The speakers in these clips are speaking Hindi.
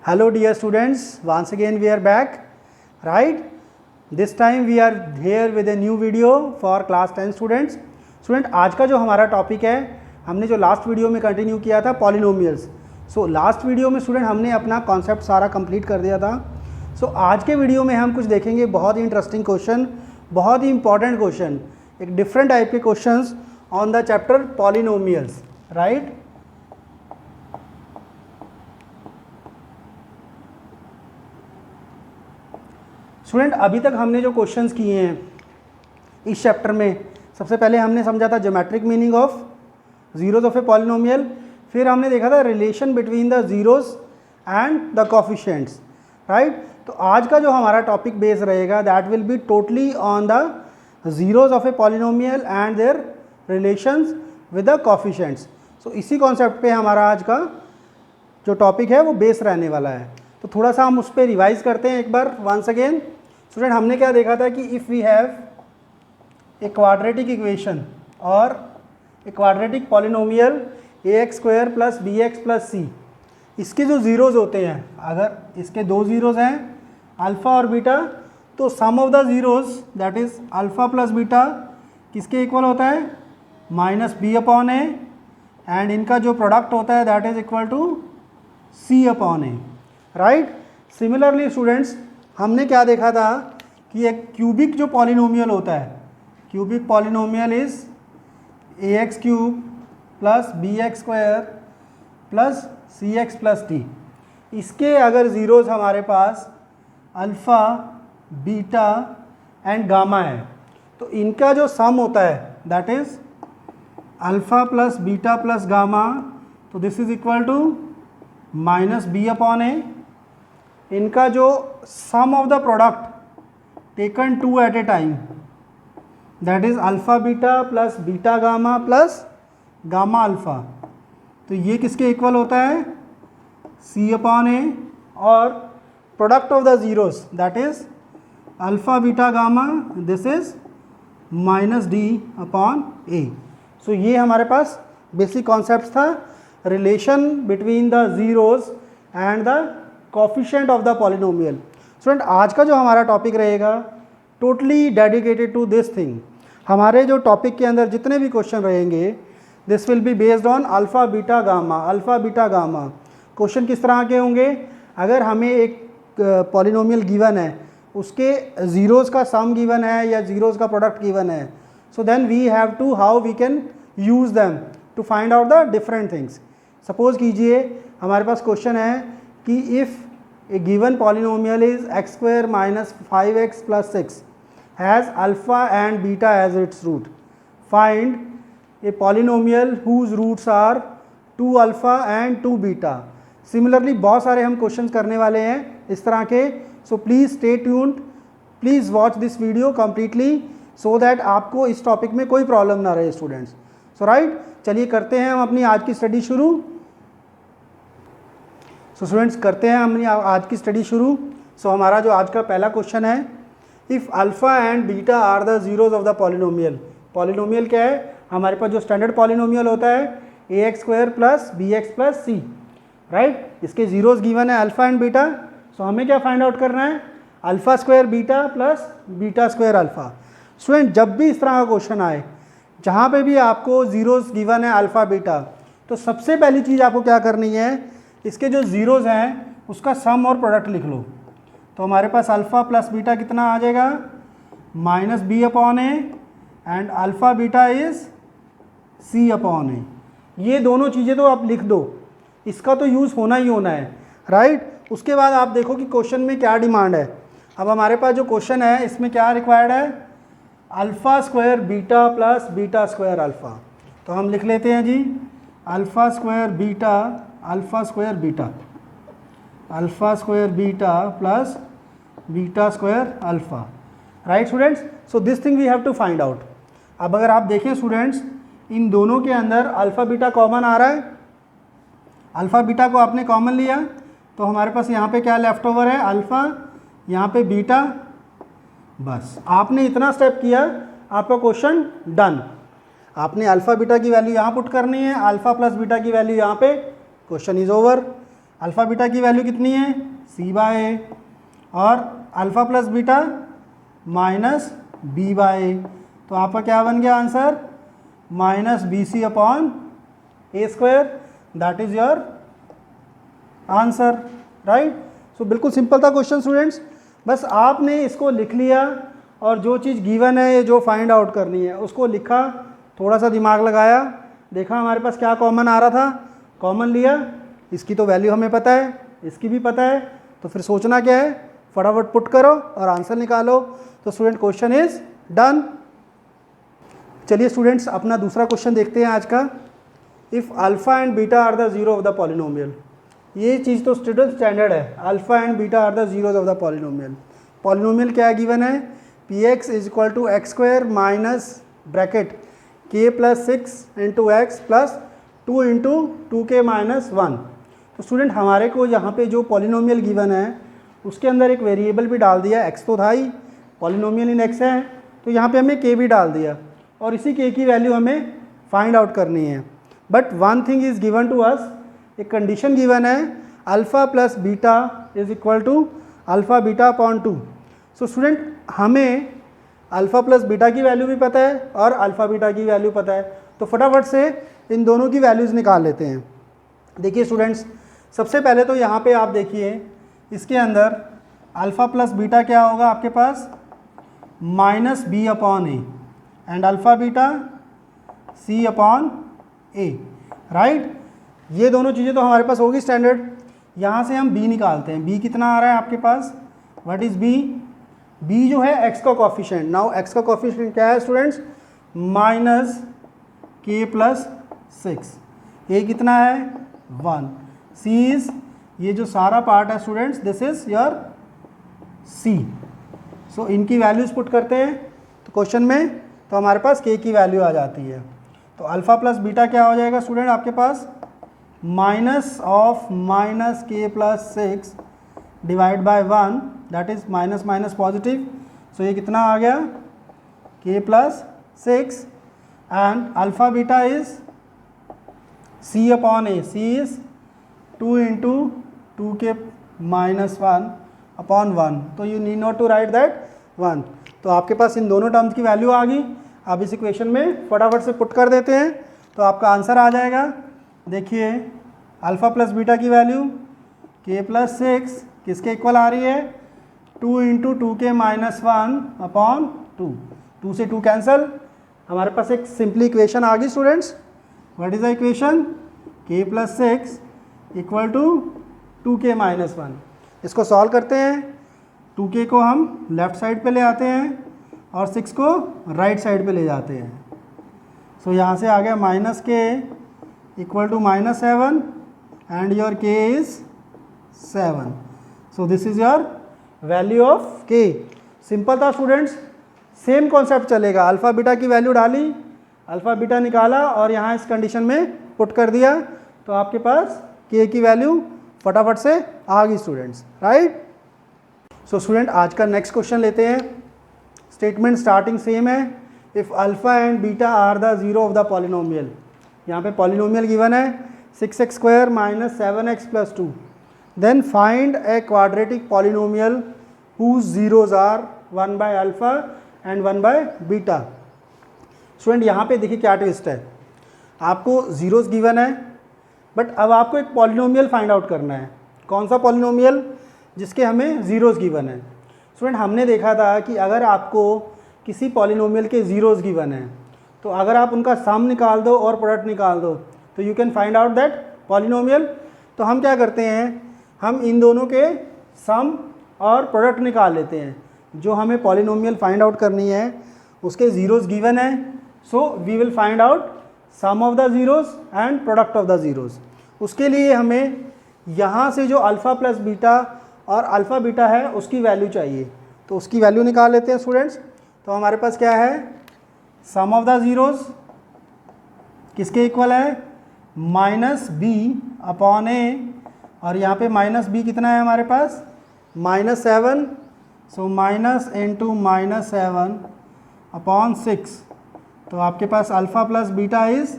Hello dear students, once again we are back, right? This time we are here with a new video for class 10 students. Student, आज का जो हमारा टॉपिक है, हमने जो लास्ट वीडियो में कंटिन्यू किया था पॉलिनोमियल्स. सो लास्ट वीडियो में स्टूडेंट हमने अपना कॉन्सेप्ट सारा कंप्लीट कर दिया था. सो आज के वीडियो में हम कुछ देखेंगे, बहुत ही इंटरेस्टिंग क्वेश्चन, बहुत ही इंपॉर्टेंट क्वेश्चन, एक डिफरेंट टाइप के questions on the chapter polynomials, right? Student, अभी तक हमने जो क्वेश्चंस किए हैं इस चैप्टर में, सबसे पहले हमने समझा था geometric meaning of zeros of a polynomial, फिर हमने देखा था relation between the zeros and the coefficients, right? तो आज का जो हमारा टॉपिक बेस रहेगा that will be totally on the zeros of a polynomial and their relations with the coefficients. So इसी कॉन्सेप्ट पे हमारा आज का जो टॉपिक है वो बेस रहने वाला है. तो थोड़ा सा हम उस पर रिवाइज करते हैं एक बार वंस अगेन. स्टूडेंट, हमने क्या देखा था कि if we have a quadratic equation और a quadratic polynomial ax² + bx + c, इसके जो ज़ीरोज़ होते हैं, अगर इसके दो ज़ीरोज़ हैं अल्फ़ा और बीटा, तो sum of the zeros that is alpha + beta किसके इक्वल होता है? -b/a, एंड इनका जो प्रोडक्ट होता है that is equal to c/a, right? Similarly students, हमने क्या देखा था कि एक क्यूबिक जो पॉलिनोमियल होता है, cubic polynomial is ax³ + bx² + cx + d. इसके अगर ज़ीरोज़ हमारे पास अल्फ़ा, बीटा एंड गामा है, तो इनका जो सम होता है that is alpha + beta + gamma, तो this is equal to -b/a. इनका जो sum of the product taken two at a time that is alpha beta + beta gamma + gamma alpha, तो ये किसके इक्वल होता है? c/a. और product of the zeros that is alpha beta gamma, this is -d/a. सो ये हमारे पास बेसिक कॉन्सेप्ट था, relation between the zeroes and the coefficient of the polynomial. Student, आज का जो हमारा टॉपिक रहेगा totally dedicated to this thing. हमारे जो टॉपिक के अंदर जितने भी क्वेश्चन रहेंगे this will be based on alpha beta gamma, alpha beta gamma. Question किस तरह के होंगे? अगर हमें एक पॉलिनोमियल गिवन है, उसके ज़ीरोज़ का सम गिवन है या ज़ीरोज़ का प्रोडक्ट गिवन है, so then we have to how we can use them to find out the different things. Suppose कीजिए हमारे पास क्वेश्चन है कि if a given polynomial is x² - 5x + 6 has alpha and beta as its root. Find a polynomial whose roots are 2 alpha and 2 beta. Similarly बहुत सारे हम क्वेश्चंस करने वाले हैं इस तरह के. So please stay tuned, please watch this video completely so that आपको इस टॉपिक में कोई प्रॉब्लम ना रहे स्टूडेंट्स. सो राइट, चलिए करते हैं हम अपनी आज की स्टडी शुरू. सो स्टूडेंट्स, करते हैं हमने आज की स्टडी शुरू. सो हमारा जो आज का पहला क्वेश्चन है, if alpha and beta are the zeros of the polynomial. Polynomial क्या है? हमारे पास जो स्टैंडर्ड पॉलिनोमियल होता है ax² + bx + c, राइट? इसके ज़ीरोज़ गिवन है अल्फ़ा एंड बीटा. सो हमें क्या फाइंड आउट करना है? α² बीटा + β² अल्फ़ा. स्टूडेंट, जब भी इस तरह का क्वेश्चन आए जहाँ पे भी आपको ज़ीरोज़ गिवन है अल्फ़ा बीटा, तो सबसे पहली चीज़ आपको क्या करनी है, इसके जो ज़ीरोज़ हैं उसका सम और प्रोडक्ट लिख लो. तो हमारे पास अल्फ़ा + बीटा कितना आ जाएगा? -b/a, and alpha beta is c/a. ये दोनों चीज़ें तो आप लिख दो, इसका तो यूज़ होना ही होना है, राइट? उसके बाद आप देखो कि क्वेश्चन में क्या डिमांड है. अब हमारे पास जो क्वेश्चन है इसमें क्या रिक्वायर्ड है? α² बीटा + β² अल्फ़ा. तो हम लिख लेते हैं जी α² beta α² beta + β² alpha, right students? So this thing we have to find out. अब अगर आप देखें स्टूडेंट्स, इन दोनों के अंदर अल्फ़ा बीटा कॉमन आ रहा है. अल्फ़ा बीटा को आपने कॉमन लिया तो हमारे पास यहाँ पे क्या लेफ़्ट ओवर है? अल्फ़ा, यहाँ पे बीटा. बस आपने इतना स्टेप किया, आपका क्वेश्चन डन. आपने अल्फ़ा बीटा की वैल्यू यहाँ पुट करनी है, अल्फ़ा + बीटा की वैल्यू यहाँ पे, question is over. Alpha beta की वैल्यू कितनी है, सी बाय ए, और alpha plus beta minus b by a. तो आपका क्या बन गया answer, minus b c upon a square, that is your answer, right. So बिल्कुल सिंपल था क्वेश्चन स्टूडेंट्स, बस आपने इसको लिख लिया और जो चीज़ गिवन है, जो फाइंड आउट करनी है उसको लिखा, थोड़ा सा दिमाग लगाया, देखा हमारे पास क्या कॉमन आ रहा था, कॉमन लिया, इसकी तो वैल्यू हमें पता है, इसकी भी पता है, तो फिर सोचना क्या है, फटाफट पुट करो और आंसर निकालो। तो स्टूडेंट क्वेश्चन इज डन। चलिए स्टूडेंट्स अपना दूसरा क्वेश्चन देखते हैं आज का। If alpha and beta are the zero of the polynomial, ये चीज़ तो स्टूडेंट स्टैंडर्ड है, alpha and beta are the zeros of the polynomial. Polynomial क्या गिवन है, p x is equal to x square minus bracket k plus 6 into x plus 2 into 2k minus 1। तो स्टूडेंट हमारे को यहाँ पे जो पॉलिनोमियल गिवन है उसके अंदर एक वेरिएबल भी डाल दिया, x तो था ही, पॉलिनोमियल इन x है, तो यहाँ पे हमने k भी डाल दिया और इसी k की वैल्यू हमें फाइंड आउट करनी है। But one thing is given to us, एक कंडीशन गिवन है, alpha plus beta is equal to alpha beta upon 2। So student हमें अल्फ़ा प्लस बीटा की वैल्यू भी पता है और अल्फ़ा बीटा की वैल्यू पता है, तो फटाफट से इन दोनों की वैल्यूज़ निकाल लेते हैं। देखिए स्टूडेंट्स, सबसे पहले तो यहाँ पे आप देखिए इसके अंदर अल्फ़ा प्लस बीटा क्या होगा आपके पास, minus b upon a, and alpha beta c upon a, right. ये दोनों चीज़ें तो हमारे पास होगी स्टैंडर्ड। यहाँ से हम b निकालते हैं, b कितना आ रहा है आपके पास, व्हाट इज़ b, b जो है x का कॉफिशिएंट। नाउ x का कॉफिशिएंट क्या है students, minus k plus 6, a कितना है 1, c इज़, ये जो सारा पार्ट है students this is your c। सो इनकी वैल्यूज़ पुट करते हैं तो क्वेश्चन में, तो हमारे पास k की वैल्यू आ जाती है। तो अल्फ़ा प्लस बीटा क्या हो जाएगा स्टूडेंट आपके पास, minus of minus k plus 6 divide by 1, that is minus minus positive, so ये कितना आ गया k plus 6, and alpha beta is c upon a, c is 2 into 2k minus 1 upon 1, तो you need not to write that 1। तो आपके पास इन दोनों टर्म्स की वैल्यू आ गई, आप इस इक्वेशन में फटाफट से पुट कर देते हैं तो आपका आंसर आ जाएगा। देखिए अल्फ़ा प्लस बीटा की वैल्यू k प्लस 6 किसके इक्वल आ रही है, 2 इंटू 2k माइनस 1 अपॉन 2, 2 से 2 कैंसल, हमारे पास एक सिंपली इक्वेशन आ गई students. What is the equation, k plus 6 equal to 2k minus 1। इसको सॉल्व करते हैं, 2k को हम लेफ़्ट साइड पे ले आते हैं और 6 को राइट साइड पे ले जाते हैं। सो यहाँ से आ गया minus k equal to minus 7 and your k is 7। So this is your value of k। Simple था स्टूडेंट्स, सेम कॉन्सेप्ट चलेगा, अल्फ़ा बीटा की वैल्यू डाली, अल्फ़ा बीटा निकाला और यहाँ इस कंडीशन में पुट कर दिया, तो आपके पास k की वैल्यू फटाफट से आ गई स्टूडेंट्स, राइट। सो स्टूडेंट आज का नेक्स्ट क्वेश्चन लेते हैं। स्टेटमेंट स्टार्टिंग सेम है, if alpha and beta are the zero of the polynomial. यहाँ पे पॉलिनोमियल गिवन है 6x square minus 7x plus 2, then find a quadratic polynomial whose zeroes are 1 by alpha and 1 by beta. Student यहाँ पे देखिए क्या ट्विस्ट है, आपको जीरोज गिवन है बट अब आपको एक पॉलिनोमियल फाइंड आउट करना है। कौन सा पॉलिनोमियल, जिसके हमें जीरोज गिवन है। स्टूडेंट हमने देखा था कि अगर आपको किसी पॉलिनोमियल के जीरोज गिवन है तो अगर आप उनका सम निकाल दो और प्रोडक्ट निकाल दो तो you can find out that polynomial. तो हम क्या करते हैं, हम इन दोनों के सम और प्रोडक्ट निकाल लेते हैं। जो हमें पॉलिनोमियल फाइंड आउट करनी है उसके जीरोज गिवन है, so we will find out sum of the zeros and product of the zeroes. उसके लिए हमें यहाँ से जो अल्फ़ा प्लस बीटा और अल्फ़ा बीटा है उसकी वैल्यू चाहिए, तो उसकी वैल्यू निकाल लेते हैं स्टूडेंट्स। तो हमारे पास क्या है, सम ऑफ द ज़ीरोज़ किसके इक्वल है, माइनस बी अपॉन ए, और यहाँ पे माइनस बी कितना है हमारे पास, minus 7, so minus into minus 7 upon 6। तो आपके पास alpha plus beta is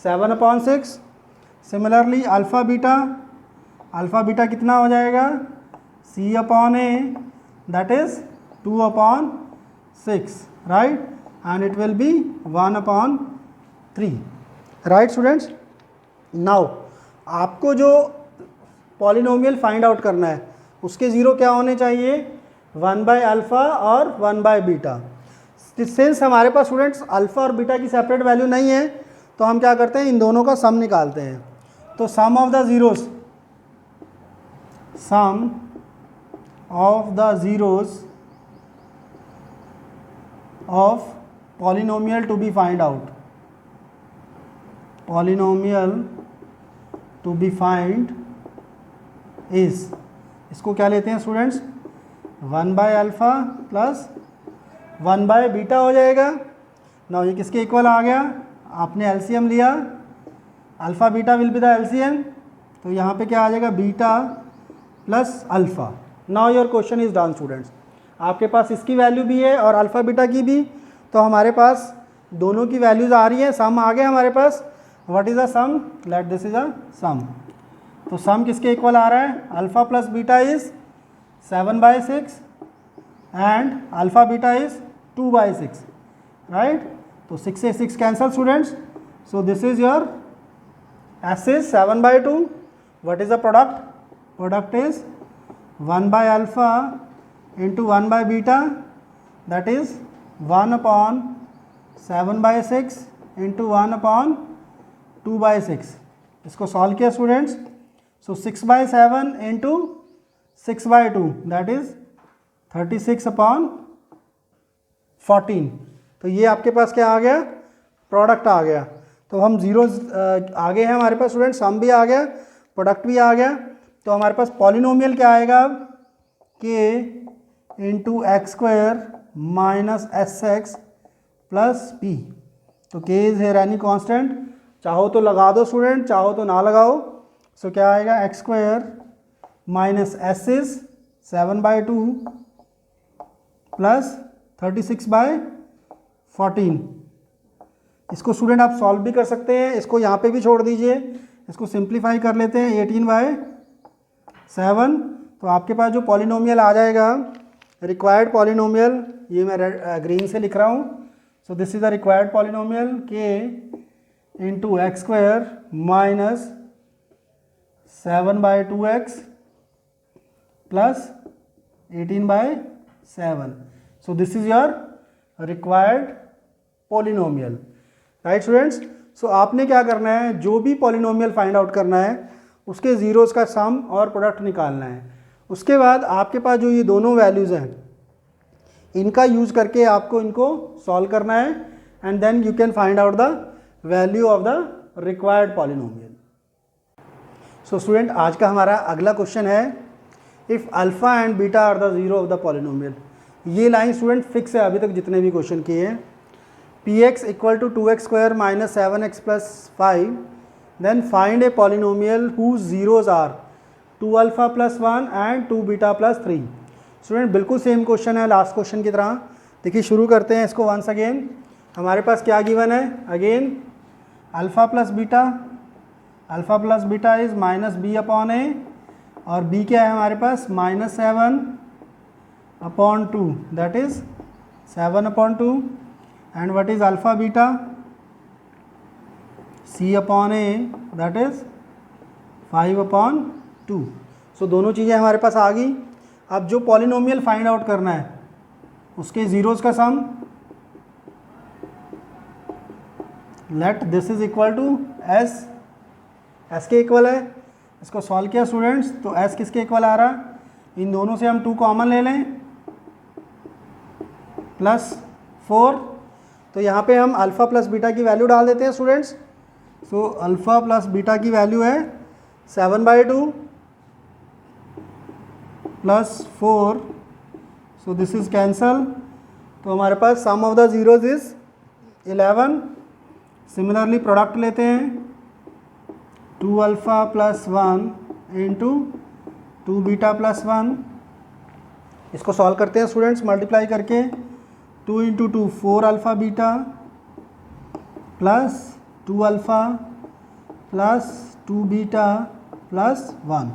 7 upon 6। Similarly alpha beta alpha beta कितना हो जाएगा, C upon a that is 2 upon 6, right, and it will be 1 upon 3, right students. Now आपको जो पॉलिनोमियल फाइंड आउट करना है उसके ज़ीरो क्या होने चाहिए, 1 बाय अल्फ़ा और 1 बाय बीटा। सिंस हमारे पास स्टूडेंट्स अल्फ़ा और बीटा की सेपरेट वैल्यू नहीं है तो हम क्या करते हैं, इन दोनों का सम निकालते हैं। तो sum of the zeros, sum of the zeros of polynomial to be find out, polynomial to be find is, इसको क्या लेते हैं students, 1 by alpha plus 1 by beta हो जाएगा। ना ये किसके इक्वल आ गया, आपने एलसीएम लिया, alpha beta will be the LCM, तो यहाँ पे क्या आ जाएगा, beta plus alpha. Now your question is done students. आपके पास इसकी वैल्यू भी है और अल्फ़ा बीटा की भी, तो हमारे पास दोनों की वैल्यूज़ आ रही हैं, सम आ गया हमारे पास। What is a sum, let this is a sum. तो सम किसके इक्वल आ रहा है, alpha plus beta is 7/6 and alpha beta is 2/6, right. तो 6 से 6 cancel students, so this is your S is 7/2. What is the product? Product is 1 by alpha into 1 by beta, that is 1 upon 7/6 into 1 upon 2/6. इसको सॉल्व किया students, so 6/7 into 6/2 that is 36 upon 14। तो ये आपके पास क्या आ गया, प्रोडक्ट आ गया। तो हम जीरोज आगे हैं हमारे पास स्टूडेंट, सम भी आ गया, प्रोडक्ट भी आ गया। तो हमारे पास पॉलिनोमियल क्या आएगा, k into x square minus s x plus P. तो k is here any constant, चाहो तो लगा दो स्टूडेंट, चाहो तो ना लगाओ। सो क्या आएगा, x square minus S is 7/2 plus 36/14। इसको स्टूडेंट आप सॉल्व भी कर सकते हैं, इसको यहाँ पे भी छोड़ दीजिए, इसको सिंप्लीफाई कर लेते हैं 18/7। तो आपके पास जो पॉलिनोमियल आ जाएगा, रिक्वायर्ड पॉलिनोमियल, ये मैं ग्रीन से लिख रहा हूँ। So this is the required polynomial k into x square minus 7/2x plus 18/7। So this is your required polynomial, right students. सो आपने क्या करना है, जो भी पॉलिनोमियल फाइंड आउट करना है उसके ज़ीरोज़ का सम और प्रोडक्ट निकालना है। उसके बाद आपके पास जो ये दोनों वैल्यूज़ हैं इनका यूज़ करके आपको इनको सॉल्व करना है, and then you can find out the value of the required polynomial. So student, आज का हमारा अगला क्वेश्चन है, if alpha and beta are the zero of the polynomial. ये लाइन स्टूडेंट फिक्स है अभी तक जितने भी क्वेश्चन किए हैं। px equal to 2x square minus 7x plus 5, then find a polynomial whose zeros are 2 alpha plus 1 and 2 beta plus 3। Student बिल्कुल सेम क्वेश्चन है लास्ट क्वेश्चन की तरह। देखिए शुरू करते हैं इसको वंस अगेन। हमारे पास क्या गिवन है, again alpha plus beta is minus b upon a, और b क्या है हमारे पास, -7/2 that is 7/2। and what is alpha beta, c upon a that is 5/2। सो दोनों चीज़ें हमारे पास आ गई। अब जो पॉलिनोमियल फाइंड आउट करना है उसके ज़ीरोज़ का sum, let this is equal to s, s के इक्वल है। इसको सॉल्व किया स्टूडेंट्स, तो s किसके इक्वल आ रहा, इन दोनों से हम 2 कॉमन ले लें, +4। तो यहाँ पे हम अल्फ़ा प्लस बीटा की वैल्यू डाल देते हैं स्टूडेंट्स। सो अल्फ़ा प्लस बीटा की वैल्यू है 7/2 + 4, सो दिस इज़ कैंसल। तो हमारे पास sum of the zeros is 11। Similarly product लेते हैं, 2 alpha plus 1 into 2 beta plus 1। इसको सॉल्व करते हैं स्टूडेंट्स मल्टीप्लाई करके, 2 into 2 4 alpha beta plus 2 alpha plus 2 beta plus 1।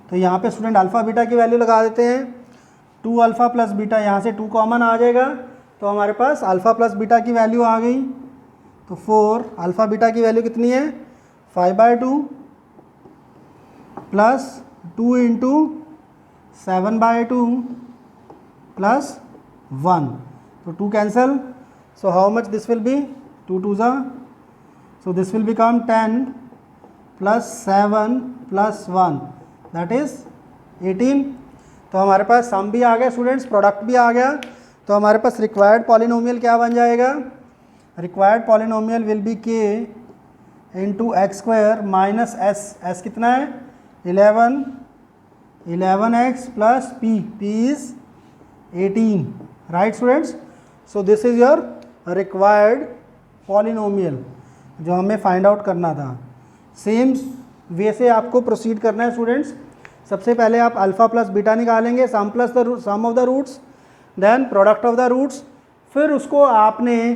तो यहाँ पे स्टूडेंट अल्फ़ा बीटा की वैल्यू लगा देते हैं। 2 अल्फ़ा प्लस बीटा, यहाँ से 2 कॉमन आ जाएगा तो हमारे पास अल्फ़ा प्लस बीटा की वैल्यू आ गई। तो 4 अल्फ़ा बीटा की वैल्यू कितनी है 5/2 प्लस 2 इंटू 7/2 प्लस 1, तो 2 cancel, so how much this will be 2 2s are, so this will become 10 plus 7 plus 1 that is 18। तो हमारे पास सम भी आ गया स्टूडेंट्स, प्रोडक्ट भी आ गया। तो हमारे पास रिक्वायर्ड पॉलिनोमियल क्या बन जाएगा, required polynomial will B k into x square minus S, S कितना है 11x plus p is 18, right students. So this is your required polynomial जो हमें फाइंड आउट करना था। सेम वे से आपको प्रोसीड करना है स्टूडेंट्स। सबसे पहले आप अल्फ़ा प्लस बीटा निकालेंगे, sum plus the sum of the roots, then product of the roots, फिर उसको आपने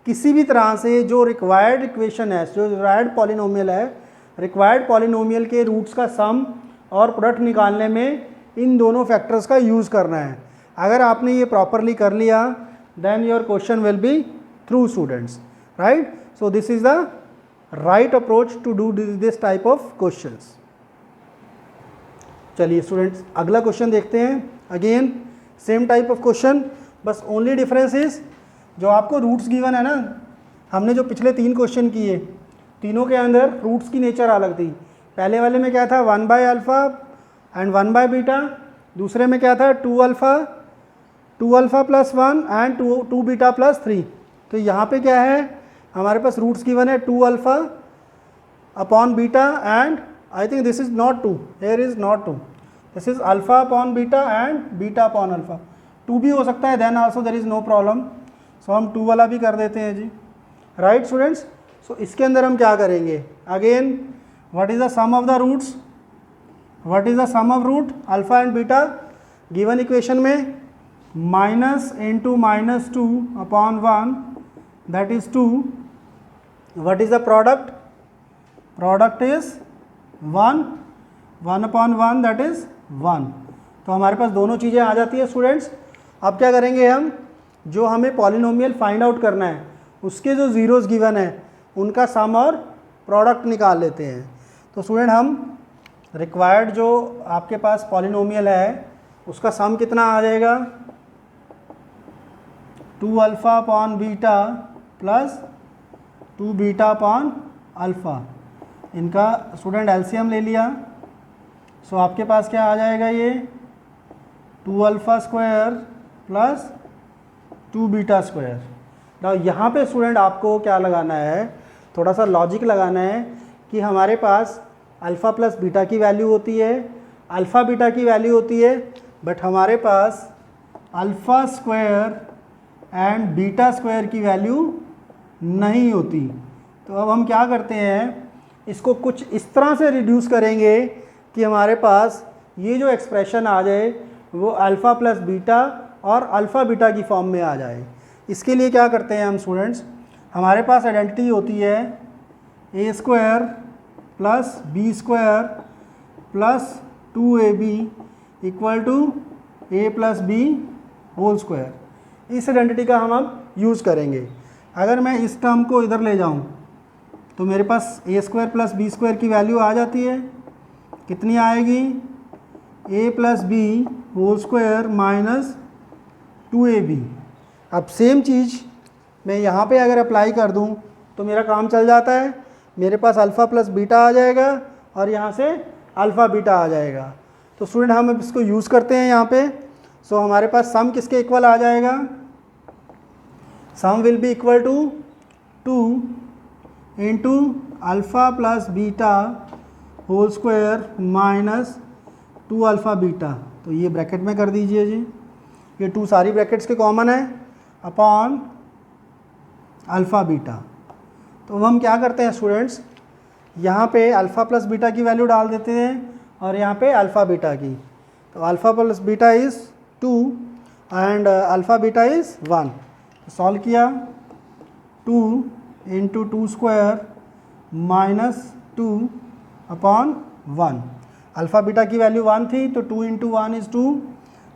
किसी भी तरह से जो रिक्वायर्ड इक्वेशन है, जो रिक्वायर्ड पॉलिनोमियल है, रिक्वायर्ड पॉलिनोमियल के रूट्स का सम और प्रोडक्ट निकालने में इन दोनों फैक्टर्स का यूज़ करना है। अगर आपने ये प्रॉपरली कर लिया then your question will be through students, right. So this is the right approach to do this type of questions. चलिए स्टूडेंट्स अगला क्वेश्चन देखते हैं। Again same type of question, बस ओनली डिफरेंस इज जो आपको रूट्स गिवन है ना, हमने जो पिछले 3 क्वेश्चन किए तीनों के अंदर रूट्स की नेचर अलग थी। पहले वाले में क्या था 1/अल्फ़ा एंड 1/बीटा, दूसरे में क्या था 2 alpha plus 1 and 2 beta plus 3। तो यहाँ पे क्या है हमारे पास रूट्स गिवन है 2 alpha upon beta and I think this is not 2, here is not 2, this is alpha upon beta and beta upon alpha. 2 भी हो सकता है, then also there is no problem. So हम 2 वाला भी कर देते हैं जी, राइट स्टूडेंट्स। सो इसके अंदर हम क्या करेंगे, again what is the sum of the roots, what is the sum of root alpha and beta given equation में minus into -2 upon 1 that is 2। What is the product, product is 1 upon 1 that is 1। तो हमारे पास दोनों चीज़ें आ जाती है स्टूडेंट्स। अब क्या करेंगे हम, जो हमें पॉलिनोमियल फाइंड आउट करना है उसके जो ज़ीरोज़ गिवन है उनका सम और प्रोडक्ट निकाल लेते हैं। तो स्टूडेंट हम रिक्वायर्ड जो आपके पास पॉलिनोमियल है उसका सम कितना आ जाएगा 2 alpha upon beta plus 2 beta upon alpha, इनका स्टूडेंट एलसीएम ले लिया। सो आपके पास क्या आ जाएगा, ये 2 alpha square plus 2 beta square. ना यहाँ पे स्टूडेंट आपको क्या लगाना है, थोड़ा सा लॉजिक लगाना है कि हमारे पास अल्फ़ा प्लस बीटा की वैल्यू होती है, अल्फ़ा बीटा की वैल्यू होती है, बट हमारे पास alpha square and beta square की वैल्यू नहीं होती। तो अब हम क्या करते हैं, इसको कुछ इस तरह से रिड्यूस करेंगे कि हमारे पास ये जो एक्सप्रेशन आ जाए वो अल्फ़ा प्लस बीटा और अल्फ़ा बीटा की फॉर्म में आ जाए। इसके लिए क्या करते हैं हम स्टूडेंट्स, हमारे पास आइडेंटिटी होती है a square plus b square plus 2ab equal to a plus b whole square. इस आइडेंटिटी का हम अब यूज़ करेंगे। अगर मैं इस टर्म को इधर ले जाऊं तो मेरे पास a square plus b square की वैल्यू आ जाती है, कितनी आएगी a plus b whole square minus 2ab। अब सेम चीज़ मैं यहाँ पे अगर अप्लाई कर दूँ तो मेरा काम चल जाता है, मेरे पास अल्फ़ा प्लस बीटा आ जाएगा और यहाँ से अल्फ़ा बीटा आ जाएगा। तो स्टूडेंट हम अब इसको यूज़ करते हैं यहाँ पे। सो हमारे पास सम किसके इक्वल आ जाएगा, sum will be equal to 2 into alpha plus beta whole square minus 2 alpha beta. तो ये ब्रैकेट में कर दीजिए जी, ये 2 सारी ब्रैकेट्स के कॉमन है अपॉन अल्फ़ा बीटा। तो हम क्या करते हैं स्टूडेंट्स, यहाँ पे अल्फ़ा प्लस बीटा की वैल्यू डाल देते हैं और यहाँ पे अल्फ़ा बीटा की। तो alpha plus beta is 2 and alpha beta is 1। Solve किया 2 into 2 square minus 2 upon 1। Alpha beta की वैल्यू 1 थी तो 2 इंटू 1 इज़ 2,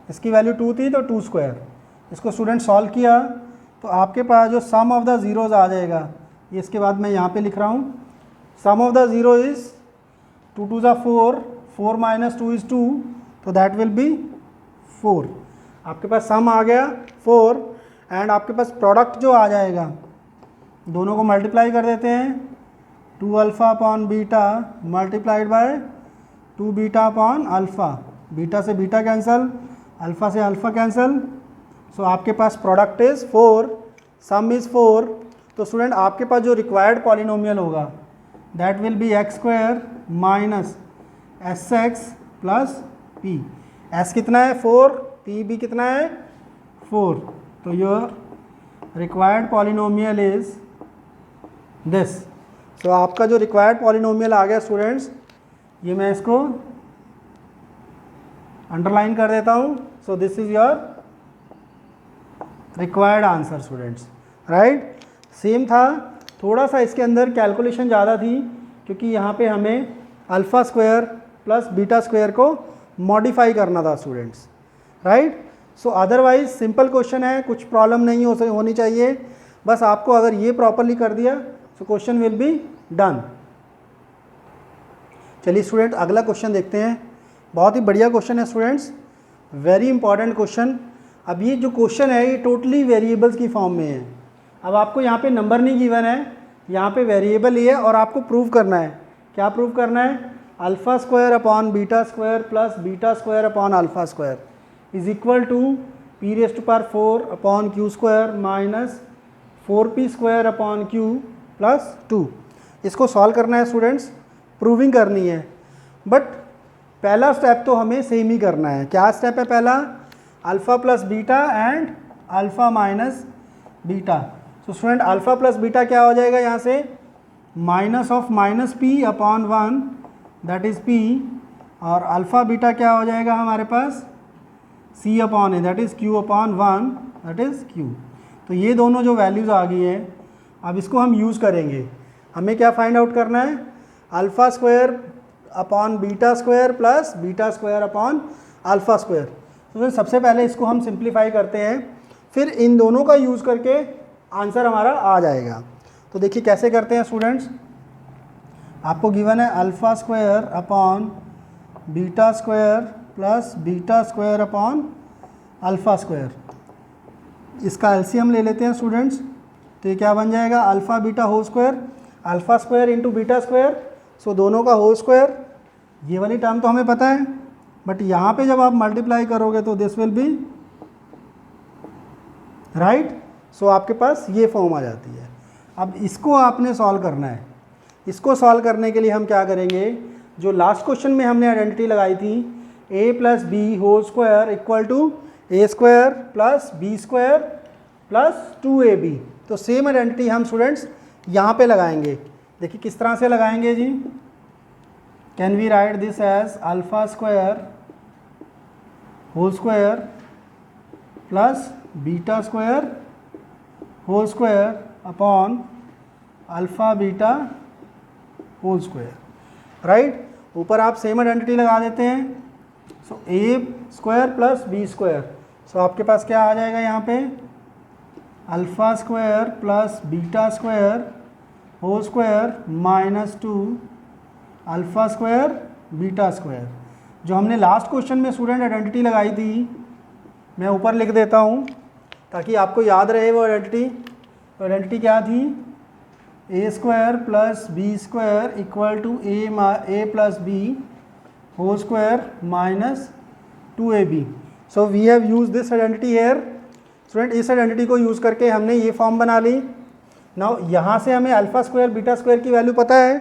इसकी वैल्यू 2 थी तो 2 स्क्वायर। इसको स्टूडेंट सॉल्व किया तो आपके पास जो सम ऑफ द ज़ीरोज़ आ जाएगा, ये इसके बाद मैं यहाँ पे लिख रहा हूँ, सम ऑफ द ज़ीरो इज़ 2 2 ज़ा 4, 4 माइनस 2 इज़ 2, तो दैट विल बी 4। आपके पास सम आ गया 4 एंड आपके पास प्रोडक्ट जो आ जाएगा, दोनों को मल्टीप्लाई कर देते हैं, 2 alpha upon beta multiplied by 2 beta upon alpha, beta से बीटा कैंसिल, अल्फ़ा से अल्फ़ा कैंसिल, सो आपके पास प्रोडक्ट इज़ 4, सम इज़ 4। तो स्टूडेंट आपके पास जो रिक्वायर्ड पॉलिनोमियल होगा that will be x square minus s x plus p. S कितना है 4, पी भी कितना है 4, तो your required polynomial is this. So आपका जो रिक्वायर्ड पॉलिनोमियल आ गया स्टूडेंट्स, ये मैं इसको अंडरलाइन कर देता हूँ। So this is your required answer students, right. Same था, थोड़ा सा इसके अंदर कैलकुलेशन ज़्यादा थी क्योंकि यहाँ पे हमें alpha square plus beta square को मॉडिफाई करना था स्टूडेंट्स, राइट। सो अदरवाइज सिंपल क्वेश्चन है, कुछ प्रॉब्लम नहीं होनी चाहिए, बस आपको अगर ये प्रॉपरली कर दिया so question will be done. चलिए स्टूडेंट अगला क्वेश्चन देखते हैं। बहुत ही बढ़िया क्वेश्चन है स्टूडेंट्स, वेरी इंपॉर्टेंट क्वेश्चन। अब ये जो क्वेश्चन है ये टोटली वेरिएबल्स की फॉर्म में है। अब आपको यहाँ पे नंबर नहीं गिवन है, यहाँ पे वेरिएबल ही है और आपको प्रूव करना है। क्या प्रूव करना है? Alpha square upon beta square plus beta square upon alpha square is equal to p raise to power 4 upon q square minus 4p square upon q plus 2। इसको सॉल्व करना है स्टूडेंट्स, प्रूविंग करनी है, बट पहला स्टेप तो हमें सेम ही करना है। क्या स्टेप है पहला? Alpha plus beta and alpha minus beta. तो स्टूडेंट अल्फ़ा प्लस बीटा क्या हो जाएगा यहाँ से? Minus of minus p upon 1 that is p, और अल्फ़ा बीटा क्या हो जाएगा हमारे पास? C upon a that is q upon 1 that is q. तो ये दोनों जो वैल्यूज़ आ गई हैं, अब इसको हम यूज़ करेंगे। हमें क्या फाइंड आउट करना है? Alpha square upon beta square plus beta square upon alpha square. तो सबसे पहले इसको हम सिंप्लीफाई करते हैं, फिर इन दोनों का यूज़ करके आंसर हमारा आ जाएगा। तो देखिए कैसे करते हैं स्टूडेंट्स। आपको गिवन है alpha square upon beta square plus beta square upon alpha square. इसका एलसीएम ले लेते हैं स्टूडेंट्स, तो ये क्या बन जाएगा? Alpha beta whole square, alpha square into beta square, so दोनों का होल स्क्वायर। ये वाली टर्म तो हमें पता है, बट यहाँ पे जब आप मल्टीप्लाई करोगे तो दिस विल बी राइट। सो आपके पास ये फॉर्म आ जाती है। अब इसको आपने सॉल्व करना है। इसको सॉल्व करने के लिए हम क्या करेंगे? जो लास्ट क्वेश्चन में हमने आइडेंटिटी लगाई थी, a plus b whole square equal to a square plus b square plus 2ab, तो सेम आइडेंटिटी हम स्टूडेंट्स यहाँ पे लगाएंगे। देखिए किस तरह से लगाएंगे जी। Can we write this as alpha square whole square plus beta square whole square upon alpha beta whole square, right. ऊपर आप सेम आइडेंटिटी लगा देते हैं, so a square plus b square, so आपके पास क्या आ जाएगा यहाँ पे? Alpha square plus beta square whole square minus 2 alpha square beta square. जो हमने लास्ट क्वेश्चन में स्टूडेंट आइडेंटिटी लगाई थी, मैं ऊपर लिख देता हूँ ताकि आपको याद रहे वो आइडेंटिटी। तो आइडेंटिटी क्या थी? A square plus b square equal to a plus b whole square minus 2ab। So we have use this identity here student. इस आइडेंटिटी को यूज़ करके हमने ये फॉर्म बना ली। नाउ यहाँ से हमें अल्फ़ा स्क्वायर बीटा स्क्वायर की वैल्यू पता है,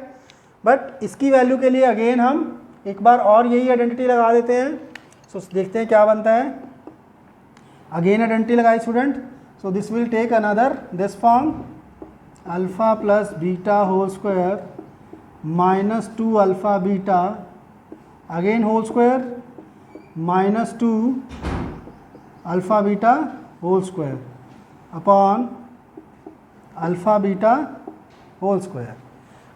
बट इसकी वैल्यू के लिए अगेन हम एक बार और यही आइडेंटिटी लगा देते हैं। सो देखते हैं क्या बनता है। अगेन आइडेंटिटी लगाई student, so this will take another this form alpha plus beta whole square minus 2 alpha beta again whole square minus 2 alpha beta whole square upon alpha beta whole square.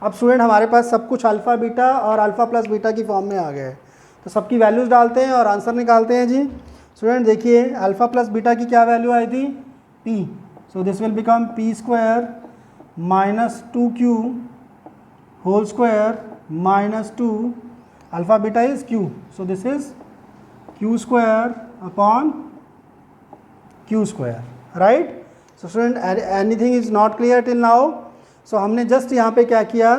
अब स्टूडेंट हमारे पास सब कुछ अल्फ़ा बीटा और अल्फ़ा प्लस बीटा की फॉर्म में आ गया है। तो सबकी वैल्यूज़ डालते हैं और आंसर निकालते हैं जी। स्टूडेंट देखिए अल्फ़ा प्लस बीटा की क्या वैल्यू आई थी, p, so this will become p square minus 2q whole square minus 2, alpha beta is q, so this is q square upon q square, right. So student anything is not clear till now. So हमने जस्ट यहाँ पे क्या किया,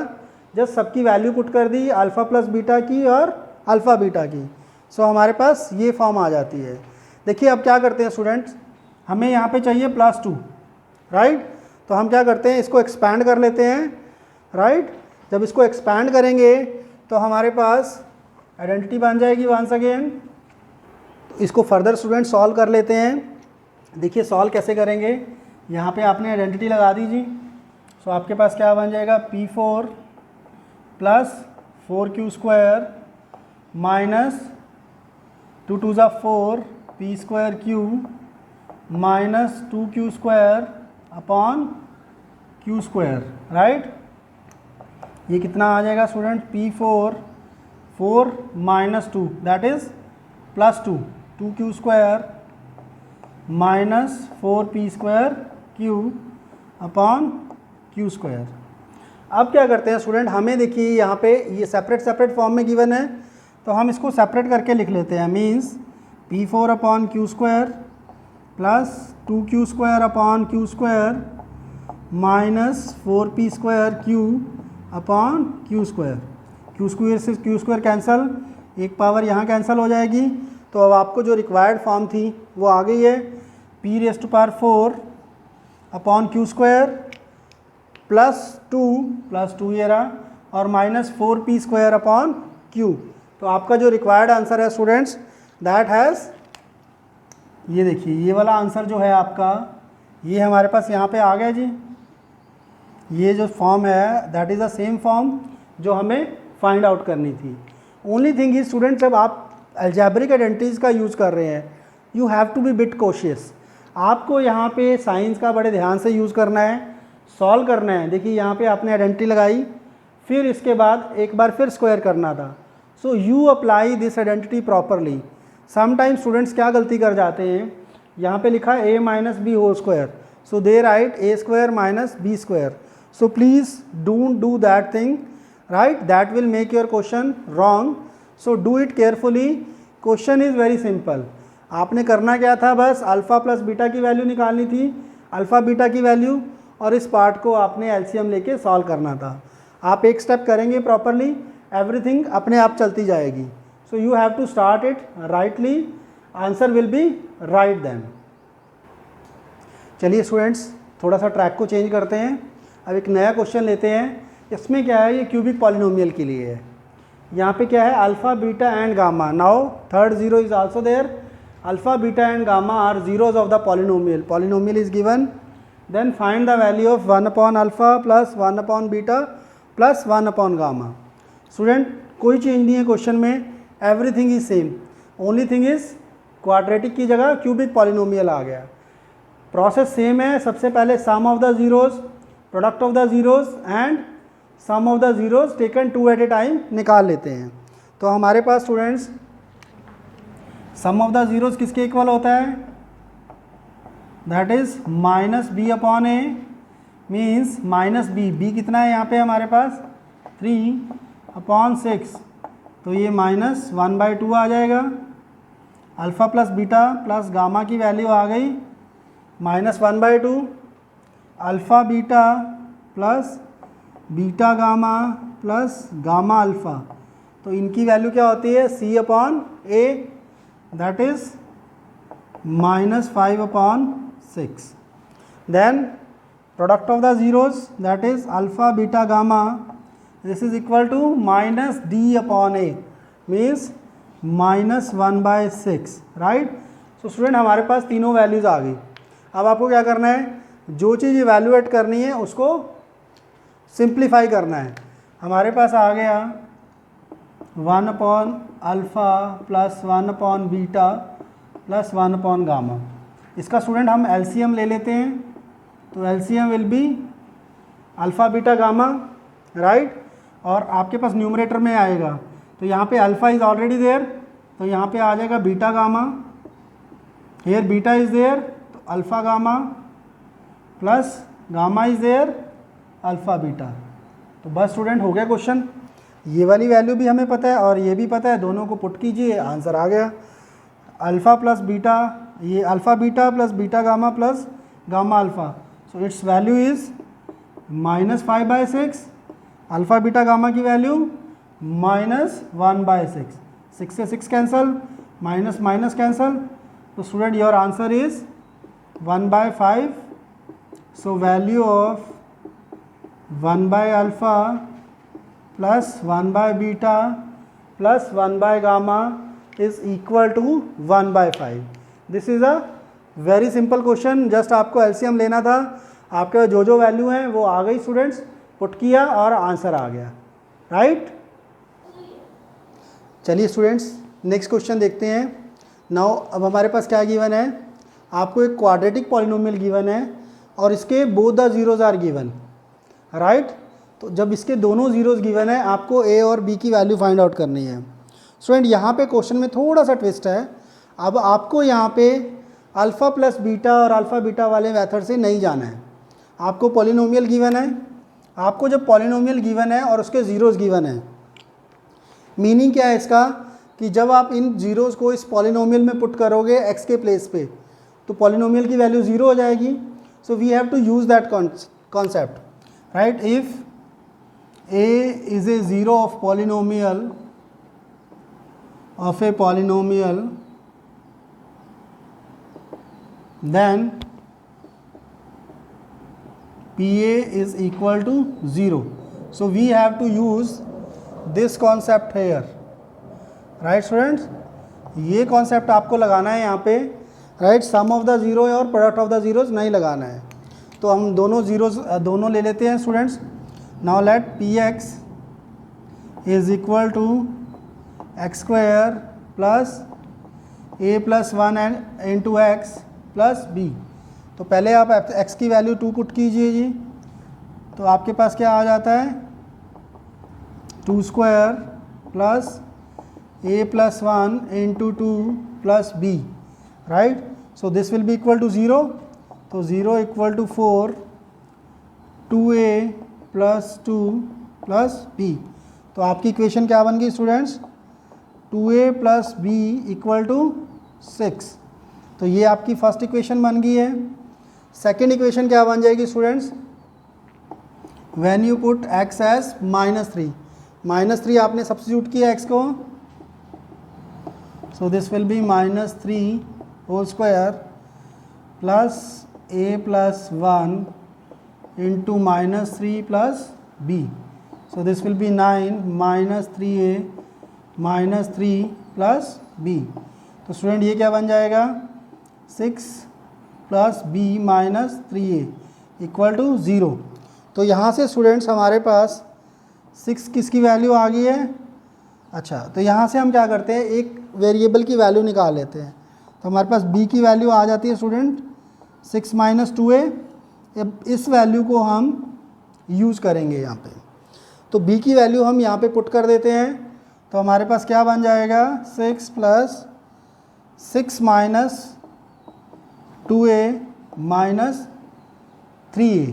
जस्ट सबकी वैल्यू पुट कर दी, अल्फ़ा प्लस बीटा की और अल्फ़ा बीटा की। सो हमारे पास ये फॉर्म आ जाती है। देखिए अब क्या करते हैं स्टूडेंट्स, हमें यहाँ पे चाहिए +2, राइट। तो हम क्या करते हैं, इसको एक्सपैंड कर लेते हैं, राइट। जब इसको एक्सपैंड करेंगे तो हमारे पास आइडेंटिटी बन जाएगी वंस अगेन। तो इसको फर्दर स्टूडेंट सॉल्व कर लेते हैं। देखिए सॉल्व कैसे करेंगे, यहाँ पे आपने आइडेंटिटी लगा दीजिए। सो आपके पास क्या बन जाएगा, P4 plus 4q square minus 2 2 ज़ा 4 p square q minus 2q square upon q square, right. ये कितना आ जाएगा student, P4 4 minus 2 that is plus 2, 2q square minus 4p square q upon q square. अब क्या करते हैं स्टूडेंट, हमें देखिए यहाँ पे ये सेपरेट फॉर्म में गिवन है, तो हम इसको सेपरेट करके लिख लेते हैं। Means P4 upon q square plus 2q square upon q square minus 4p square q upon q square. q square से q स्क्वायर कैंसिल, एक पावर यहाँ कैंसिल हो जाएगी। तो अब आपको जो रिक्वायर्ड फॉर्म थी वो आ गई है, p⁴ upon q square plus 2 ये रहा और minus 4p square upon q। तो आपका जो रिक्वायर्ड आंसर है स्टूडेंट्स दैट हैज़, ये देखिए ये वाला आंसर जो है आपका, ये हमारे पास यहाँ पे आ गया जी। ये जो फॉर्म है that is the same form जो हमें फाइंड आउट करनी थी। ओनली थिंग इज स्टूडेंट, जब आप अलजेब्रिक आइडेंटिटीज़ का यूज़ कर रहे हैं you have to be bit cautious. आपको यहाँ पे साइंस का बड़े ध्यान से यूज़ करना है, सॉल्व करना है। देखिए यहाँ पे आपने आइडेंटिटी लगाई, फिर इसके बाद एक बार फिर स्क्वायर करना था। So you apply this identity properly. Sometimes students क्या गलती कर जाते हैं, यहाँ पे लिखा a minus b whole square, so they write a square minus b square. So please don't do that thing, right, that will make your question wrong. So do it carefully. Question is very simple. आपने करना क्या था, बस अल्फ़ा प्लस बीटा की वैल्यू निकालनी थी, अल्फ़ा बीटा की वैल्यू, और इस पार्ट को आपने एलसीएम लेके सॉल्व करना था। आप एक स्टेप करेंगे प्रॉपरली, एवरीथिंग अपने आप चलती जाएगी। So you have to start it rightly, answer will be right then. चलिए स्टूडेंट्स थोड़ा सा ट्रैक को चेंज करते हैं। अब एक नया क्वेश्चन लेते हैं। इसमें क्या है, ये क्यूबिक पॉलिनोमियल के लिए है। यहाँ पे क्या है, alpha beta and gamma. Now third zero is also there. Alpha beta and gamma are zeros of the polynomial. Polynomial is given, then find the value of 1 upon alpha plus 1 upon beta plus 1 upon gamma. Student कोई चेंज नहीं है क्वेश्चन में, everything is same. Only thing is quadratic की जगह क्यूबिक पॉलिनोमियल आ गया। प्रोसेस सेम है। सबसे पहले sum of the zeros, product of the zeros and sum of the zeros taken 2 at a time निकाल लेते हैं। तो हमारे पास students sum of the zeros किसके इक्वल होता है, that is minus b upon a, means minus b कितना है यहाँ पे हमारे पास 3 अपॉन 6, तो ये माइनस 1/2 आ जाएगा। Alpha plus beta plus gamma की वैल्यू आ गई minus 1/2, alpha beta plus beta gamma plus gamma alpha, तो इनकी वैल्यू क्या होती है c upon a, that is minus 5 upon 6। Then product of the zeros that is alpha beta gamma, this is equal to minus d upon a, means minus 1/6, right. So student हमारे पास तीनों वैल्यूज़ आ गई। अब आपको क्या करना है, जो चीज़ इवैल्यूएट करनी है उसको सिंप्लीफाई करना है। हमारे पास आ गया 1 upon alpha plus 1 upon beta plus 1 upon gamma. इसका स्टूडेंट हम एलसीएम ले लेते हैं, तो LCM will be alpha beta gamma, right. और आपके पास न्यूमरेटर में आएगा तो यहाँ पे अल्फ़ा इज़ ऑलरेडी देयर, तो यहाँ पे आ जाएगा beta gamma, here beta is there, तो alpha gamma plus gamma is there, alpha beta. तो बस स्टूडेंट हो गया क्वेश्चन। ये वाली वैल्यू भी हमें पता है और ये भी पता है, दोनों को पुट कीजिए, आंसर आ गया। अल्फ़ा प्लस बीटा, ये alpha beta plus beta gamma plus gamma alpha, so it's value is -5/6। Alpha beta gamma की वैल्यू -1/6, 6 से 6 कैंसल, माइनस माइनस कैंसल, तो student your answer is 1/5। So value of 1/अल्फ़ा प्लस 1/बीटा प्लस 1/गामा is equal to 1/5। This is a very simple question, just आपको एलसीएम लेना था, आपके जो जो वैल्यू हैं वो आ गई स्टूडेंट्स, पुट किया और आंसर आ गया, राइट। चलिए स्टूडेंट्स नेक्स्ट क्वेश्चन देखते हैं। नाउ अब हमारे पास क्या गिवन है, आपको एक क्वाड्रेटिक पॉलिनोमियल गिवन है और इसके both the zeros are given, right. तो जब इसके दोनों जीरोज गिवन है, आपको ए और बी की वैल्यू फाइंड आउट करनी है। स्टूडेंट यहाँ पे क्वेश्चन में थोड़ा सा ट्विस्ट है, अब आपको यहाँ पे अल्फ़ा प्लस बीटा और अल्फ़ा बीटा वाले मेथड से नहीं जाना है, आपको पॉलिनोमियल गिवन है। आपको जब पॉलिनोमियल गिवन है और उसके ज़ीरोज़ गिवन है, मीनिंग क्या है इसका कि जब आप इन ज़ीरोज़ को इस पॉलिनोमियल में पुट करोगे x के प्लेस पे, तो पॉलिनोमियल की वैल्यू 0 हो जाएगी। So we have to use that concept, right. If a is a zero of polynomial of a polynomial, then PA is equal to 0. So we have to use this concept here, right students। ये concept आपको लगाना है यहाँ पे, right। sum of the zero और product of the zeros नहीं लगाना है। तो हम दोनों zeros दोनों ले लेते हैं students. now let Px is equal to x square plus a plus 1 into x plus b. तो पहले आप x की वैल्यू 2 पुट कीजिए जी, तो आपके पास क्या आ जाता है 2 square plus a plus 1 into 2 plus b, right. So this will be equal to 0, तो 0 equal to 4, 2a plus 2 plus b। तो आपकी इक्वेशन क्या बन गई students, 2a plus b equal to 6। तो ये आपकी फर्स्ट इक्वेशन बन गई है। सेकेंड इक्वेशन क्या बन जाएगी students, when you put x as -3, -3 आपने सब्स्टिट्यूट किया x को, so this will be -3 whole square plus a plus 1 into -3 plus b। So this will be 9 -3a -3 plus b। तो स्टूडेंट ये क्या बन जाएगा 6 plus b minus 3a equal to 0। तो यहाँ से स्टूडेंट्स हमारे पास 6 किसकी वैल्यू आ गई है। अच्छा, तो यहाँ से हम क्या करते हैं, एक वेरिएबल की वैल्यू निकाल लेते हैं। तो हमारे पास b की वैल्यू आ जाती है स्टूडेंट 6 माइनस 2a। अब इस वैल्यू को हम यूज़ करेंगे यहाँ पे, तो b की वैल्यू हम यहाँ पे पुट कर देते हैं। तो हमारे पास क्या बन जाएगा 6 plus 6 minus 2a minus 3a।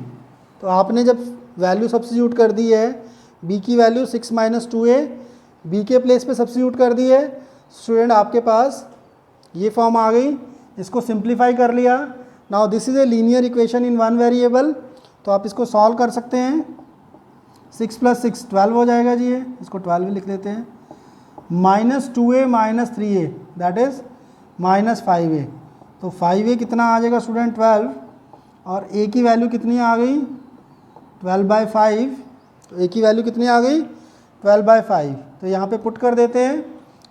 तो आपने जब वैल्यू सब्स्टिट्यूट कर दी है, b की वैल्यू 6 माइनस 2a b के प्लेस पे सब्स्टिट्यूट कर दी है स्टूडेंट, आपके पास ये फॉर्म आ गई। इसको सिंप्लीफाई कर लिया। Now this is a linear equation in one variable, तो आप इसको सॉल्व कर सकते हैं। 6 प्लस 6 12 हो जाएगा जी, ये इसको 12 भी लिख लेते हैं। Minus 2a minus 3a that is minus 5a। तो 5a कितना आ जाएगा स्टूडेंट 12, और a की वैल्यू कितनी आ गई 12/5। तो a की वैल्यू कितनी आ गई 12/5। तो यहाँ पे पुट कर देते हैं,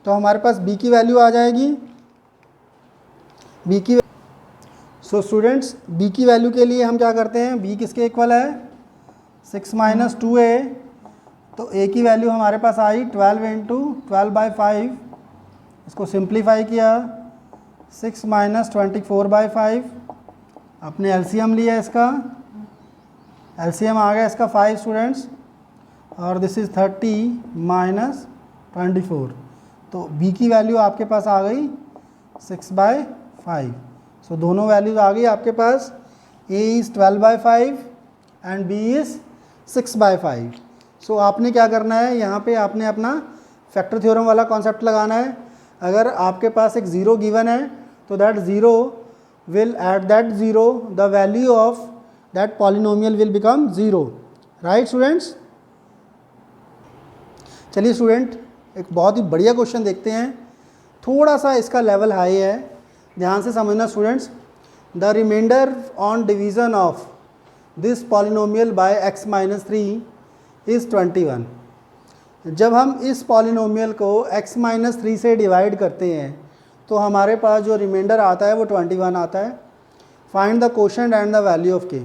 तो हमारे पास b की वैल्यू आ जाएगी b की। सो स्टूडेंट्स b की वैल्यू के लिए हम क्या करते हैं, b किसके इक्वल है 6 माइनस 2a। तो a की वैल्यू हमारे पास आई 12 इंटू 12/5। इसको सिंप्लीफाई किया 6 माइनस 24/5। आपने एलसीएम लिया, इसका एलसीएम आ गया इसका 5 स्टूडेंट्स, और दिस इज़ 30 माइनस 24। तो b की वैल्यू आपके पास आ गई 6/5। सो दोनों वैल्यूज आ गई आपके पास, a is 12/5 and b is 6/5। सो आपने क्या करना है, यहाँ पे आपने अपना फैक्टर थ्योरम वाला कॉन्सेप्ट लगाना है। अगर आपके पास एक ज़ीरो गिवन है तो that zero will at that zero the value of that polynomial will become zero. Right students? चलिए स्टूडेंट, एक बहुत ही बढ़िया क्वेश्चन देखते हैं। थोड़ा सा इसका लेवल हाई है, ध्यान से समझना students. The remainder on division of this polynomial by x - 3 is 21। जब हम इस पॉलिनोमियल को x - 3 से डिवाइड करते हैं तो हमारे पास जो रिमाइंडर आता है वो 21 आता है। Find the quotient and the value of k।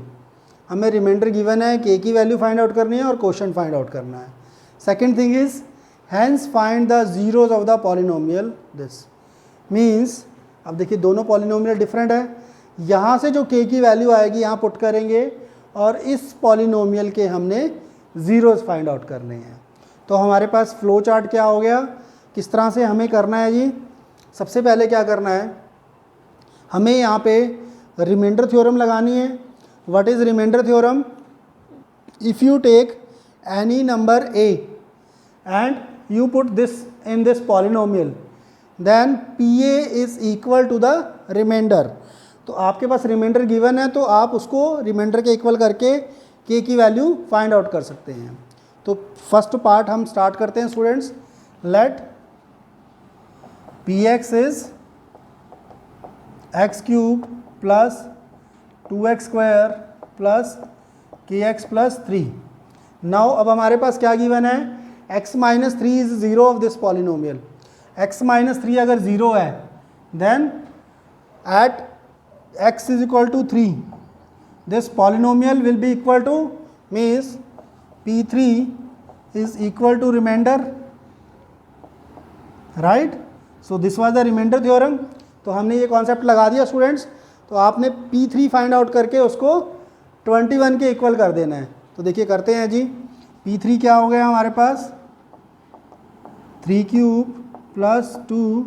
हमें रिमाइंडर गिवन है, k की वैल्यू फाइंड आउट करनी है और कोशेंट फाइंड आउट करना है। Second thing is hence find the zeros of the polynomial. This means, अब देखिए दोनों पॉलिनोमियल डिफरेंट है। यहाँ से जो k की वैल्यू आएगी यहाँ पुट करेंगे और इस पॉलिनोमियल के हमने ज़ीरोज़ फाइंड आउट करने हैं। तो हमारे पास फ्लो चार्ट क्या हो गया, किस तरह से हमें करना है जी। सबसे पहले क्या करना है, हमें यहाँ पे रिमाइंडर थ्योरम लगानी है। What is remainder theorem? If you take any number a and you put this in this polynomial then pa is equal to the remainder। तो आपके पास रिमाइंडर गिवन है तो आप उसको रिमाइंडर के इक्वल करके k की वैल्यू फाइंड आउट कर सकते हैं। तो फर्स्ट पार्ट हम स्टार्ट करते हैं students. Let px is x cube plus 2x square plus kx plus 3। Now अब हमारे पास क्या गिवन है, x - 3 is zero of this polynomial. x - 3 अगर ज़ीरो है then at x is equal to 3 this polynomial will be equal to means p3 is equal to remainder. Right? So this was the remainder theorem. तो हमने ये कॉन्सेप्ट लगा दिया स्टूडेंट्स। तो आपने p3 फाइंड आउट करके उसको 21 के इक्वल कर देना है। तो देखिए करते हैं जी। p3 क्या हो गया हमारे पास, 3 cube plus 2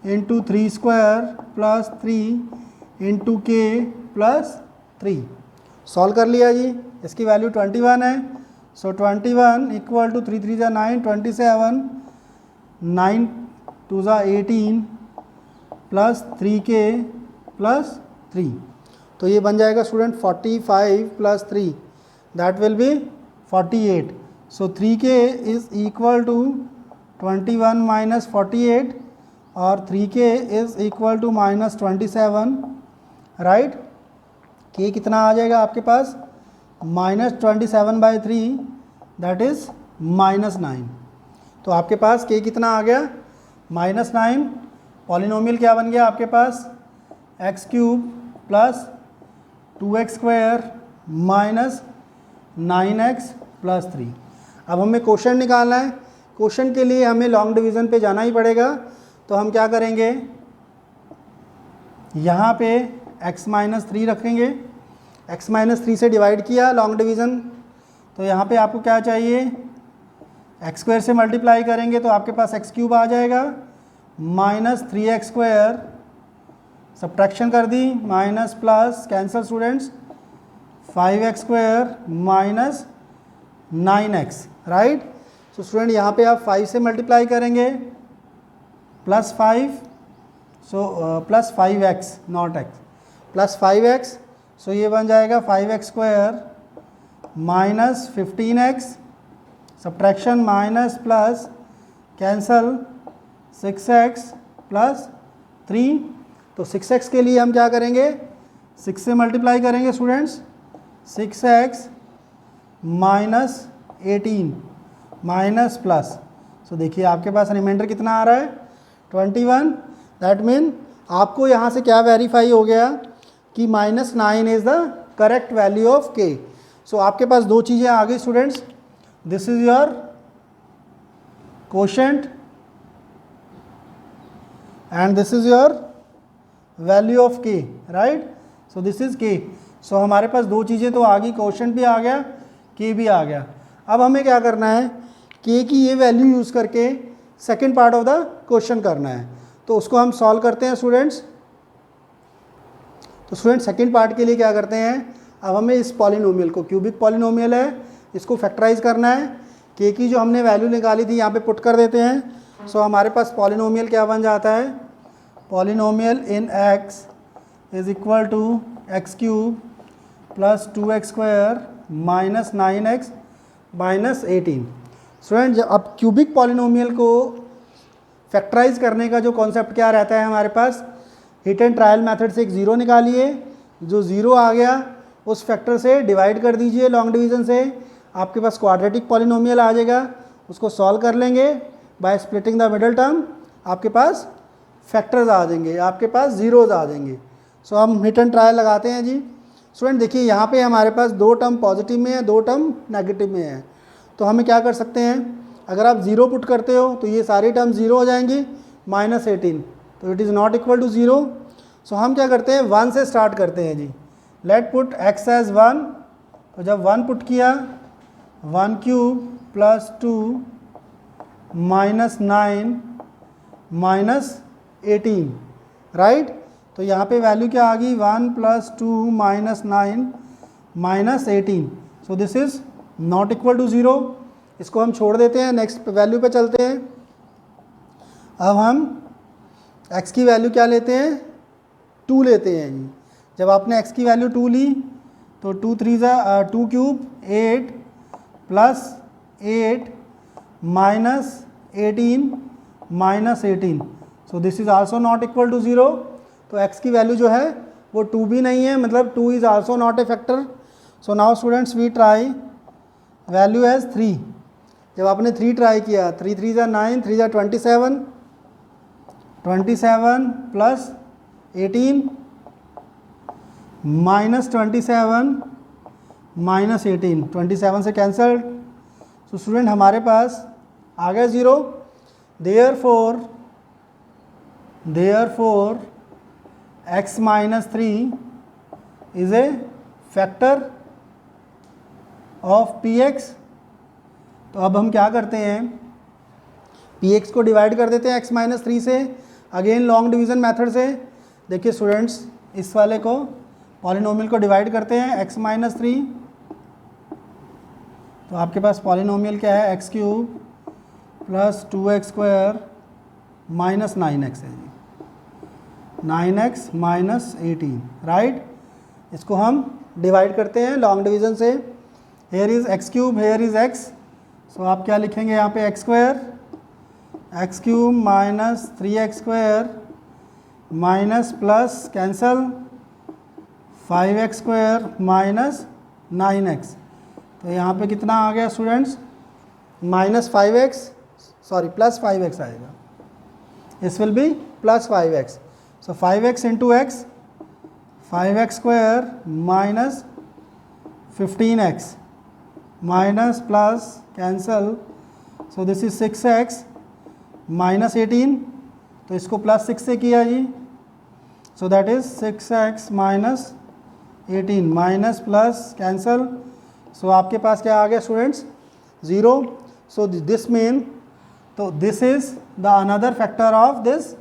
into 3 square plus 3 into के प्लस 3। सॉल्व कर लिया जी, इसकी वैल्यू 21 है। सो 21 इक्वल टू 3 3 जा 9, 27 9 2 जा 18 प्लस 3k प्लस 3। तो ये बन जाएगा student 45 plus 3 that will be 48। सो 3k is equal to 21 minus 48 और 3k is equal to minus 27। Right? k कितना आ जाएगा आपके पास, -27/3 दैट इज़ -9। तो आपके पास k कितना आ गया, -9। पॉलिनोमियल क्या बन गया आपके पास, x cube plus 2x square minus 9x plus 3। अब हमें क्वोशंट निकालना है। क्वोशंट के लिए हमें लॉन्ग डिवीज़न पे जाना ही पड़ेगा। तो हम क्या करेंगे, यहाँ पे x - 3 रखेंगे। x - 3 से डिवाइड किया लॉन्ग डिवीज़न, तो यहाँ पे आपको क्या चाहिए, x स्क्वायर से मल्टीप्लाई करेंगे तो आपके पास x क्यूब आ जाएगा माइनस 3x स्क्वायर, सब्ट्रैक्शन कर दी, minus plus cancel students, 5x square minus 9x। Right? So student यहाँ पे आप 5 से मल्टीप्लाई करेंगे plus 5, so plus 5x not x, plus 5x। So ये बन जाएगा 5x square minus 15x, subtraction minus plus cancel 6x plus 3। तो 6x के लिए हम क्या करेंगे, 6 से मल्टीप्लाई करेंगे students, 6x minus 18 minus plus. So देखिए आपके पास रिमाइंडर कितना आ रहा है, 21। दैट मीन आपको यहाँ से क्या वेरीफाई हो गया कि -9 is the correct value of k। सो आपके पास दो चीज़ें आ गई students, this is your quotient and this is your value of k। Right? So this is k। सो हमारे पास दो चीज़ें तो आ गई, क्वोशंट भी आ गया, k भी आ गया। अब हमें क्या करना है, k की ये वैल्यू यूज़ करके second part of the question करना है। तो उसको हम सॉल्व करते हैं स्टूडेंट्स। तो स्टूडेंट सेकेंड पार्ट के लिए क्या करते हैं, अब हमें इस पॉलिनोमियल को, क्यूबिक पॉलिनोमियल है, इसको फैक्टराइज करना है। के की जो हमने वैल्यू निकाली थी यहाँ पे पुट कर देते हैं। सो हमारे पास पॉलिनोमियल क्या बन जाता है, polynomial in x is equal to एक्स cube plus 2x square minus 9x minus 18। Student अब क्यूबिक पॉलिनोमियल को फैक्टराइज करने का जो कॉन्सेप्ट क्या रहता है हमारे पास, हिट एंड ट्रायल मेथड से एक ज़ीरो निकालिए, जो ज़ीरो आ गया उस फैक्टर से डिवाइड कर दीजिए लॉन्ग डिवीज़न से, आपके पास क्वाड्रेटिक पॉलिनोमियल आ जाएगा। उसको सॉल्व कर लेंगे bye splitting the middle term, आपके पास फैक्टर्स आ जाएंगे, आपके पास ज़ीरोज़ आ जाएंगे। सो हम हिट एंड ट्रायल लगाते हैं जी। स्टूडेंट देखिए यहाँ पे हमारे पास दो टर्म पॉजिटिव में है, दो टर्म नेगेटिव में है। तो हमें क्या कर सकते हैं, अगर आप ज़ीरो पुट करते हो तो ये सारी टर्म ज़ीरो हो जाएंगी, माइनस 18, तो it is not equal to zero. So हम क्या करते हैं, 1 से स्टार्ट करते हैं जी। लेट पुट x एज 1, तो जब 1 पुट किया 1 cube plus 2 minus 9 minus 18, right. तो यहाँ पे वैल्यू क्या आ गई, 1 plus 2 minus 9 minus 18। So this is not equal to zero. इसको हम छोड़ देते हैं, नेक्स्ट वैल्यू पे चलते हैं। अब हम x की वैल्यू क्या लेते हैं, 2 लेते हैं जी। जब आपने x की वैल्यू 2 ली तो 2 cube 8 plus 8 minus 18 minus 18। So this is also not equal to zero. तो x की वैल्यू जो है वो 2 भी नहीं है, मतलब 2 is also not a factor. So now students we try value as 3। जब आपने 3 ट्राई किया, 3 3 ज़ा 9, 3 ज़ा 27, 27 प्लस 18 माइनस 27 माइनस 18, 27 से कैंसल। तो स्टूडेंट हमारे पास आ गया zero. Therefore x minus 3 is a factor of px। तो अब हम क्या करते हैं, px को डिवाइड कर देते हैं x माइनस 3 से, अगेन लॉन्ग डिवीज़न मेथड से। देखिए स्टूडेंट्स, इस वाले को पॉलिनोमियल को डिवाइड करते हैं x माइनस 3, तो आपके पास पॉलिनोमियल क्या है, x cube plus 2x square minus 9x है जी, 9x माइनस 18, राइट। इसको हम डिवाइड करते हैं लॉन्ग डिवीज़न से। Here is x cube, here is x, सो आप क्या लिखेंगे यहाँ पे, x square, x cube minus 3x square minus plus cancel 5x square minus 9x। तो यहाँ पे कितना आ गया students, minus 5x, sorry plus 5x आएगा, this will be plus 5x। So 5x into x, 5x square minus 15x minus plus cancel, so this is 6x minus 18, तो इसको प्लस 6 से किया जी, so that is 6x minus 18 minus plus cancel. So आपके पास क्या आ गया students, zero. So this mean, तो this is the another factor of this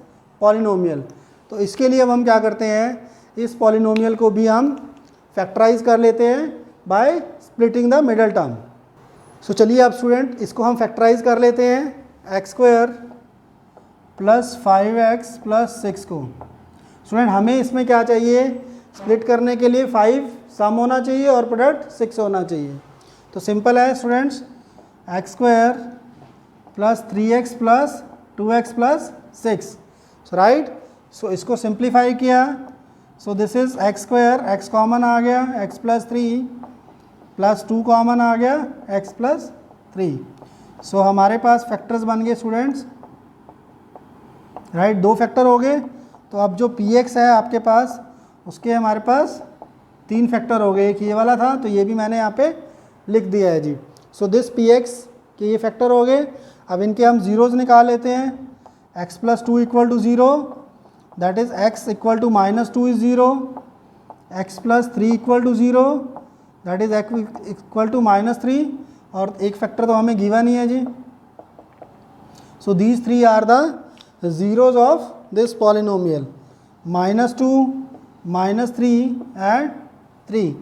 polynomial. तो इसके लिए अब हम क्या करते हैं, इस पॉलिनोमियल को भी हम फैक्टराइज कर लेते हैं by splitting the middle term. So चलिए अब स्टूडेंट इसको हम फैक्टराइज कर लेते हैं, x square plus 5x plus 6 को। स्टूडेंट हमें इसमें क्या चाहिए, स्प्लिट करने के लिए 5 सम होना चाहिए और प्रोडक्ट 6 होना चाहिए। तो सिंपल है students, x square plus 3x plus 2x plus 6, right. So इसको सिंप्लीफाई किया, so this is x square, x common आ गया, एक्स प्लस 3 प्लस 2 कॉमन आ गया, एक्स प्लस 3। सो हमारे पास फैक्टर्स बन गए स्टूडेंट्स, राइट, 2 फैक्टर हो गए। तो अब जो px है आपके पास, उसके हमारे पास 3 फैक्टर हो गए। एक ये वाला था, तो ये भी मैंने यहाँ पे लिख दिया है जी। सो दिस px के ये फैक्टर हो गए। अब इनके हम ज़ीरोज़ निकाल लेते हैं, x plus 2 equal to 0, that is x equal to minus 2 is 0, x plus 3 equal to 0, that is x equal to minus 3, और एक फैक्टर तो हमें गिवन ही है जी। So these three are the zeros of this polynomial, -2, -3 and 3.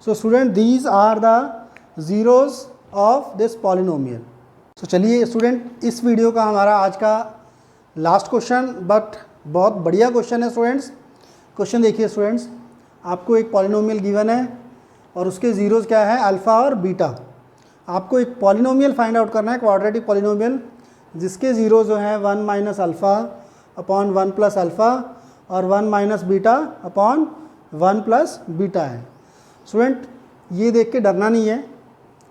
So student, these are the zeros of this polynomial. So चलिए स्टूडेंट, इस वीडियो का हमारा आज का लास्ट क्वेश्चन, बट बहुत बढ़िया क्वेश्चन है स्टूडेंट्स। क्वेश्चन देखिए स्टूडेंट्स, आपको एक पॉलिनोमियल गिवन है और उसके ज़ीरोज़ क्या है, अल्फ़ा और बीटा। आपको एक पॉलिनोमियल फाइंड आउट करना है, क्वाड्रेटिक पॉलिनोमियल, जिसके ज़ीरो जो हैं 1 minus alpha upon 1 plus alpha और 1 minus beta upon 1 plus beta है। स्टूडेंट, ये देख के डरना नहीं है,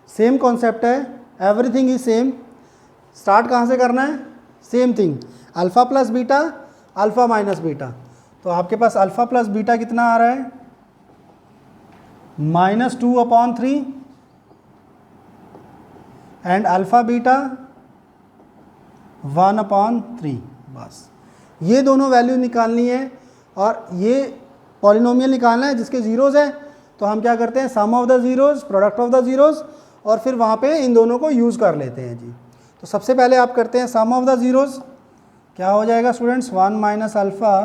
सेम कॉन्सेप्ट है, एवरीथिंग इज सेम। स्टार्ट कहाँ से करना है, same thing, alpha plus beta, alpha minus beta. तो आपके पास अल्फ़ा प्लस बीटा कितना आ रहा है, -2/3 एंड अल्फ़ा बीटा 1/3। बस ये दोनों वैल्यू निकालनी है और ये पॉलिनोमियल निकालना है जिसके ज़ीरोज़ है। तो हम क्या करते हैं, sum of the zeros, product of the zeros, और फिर वहाँ पे इन दोनों को यूज़ कर लेते हैं जी। तो सबसे पहले आप करते हैं सम ऑफ द ज़ीरोज़। क्या हो जाएगा students, 1 minus alpha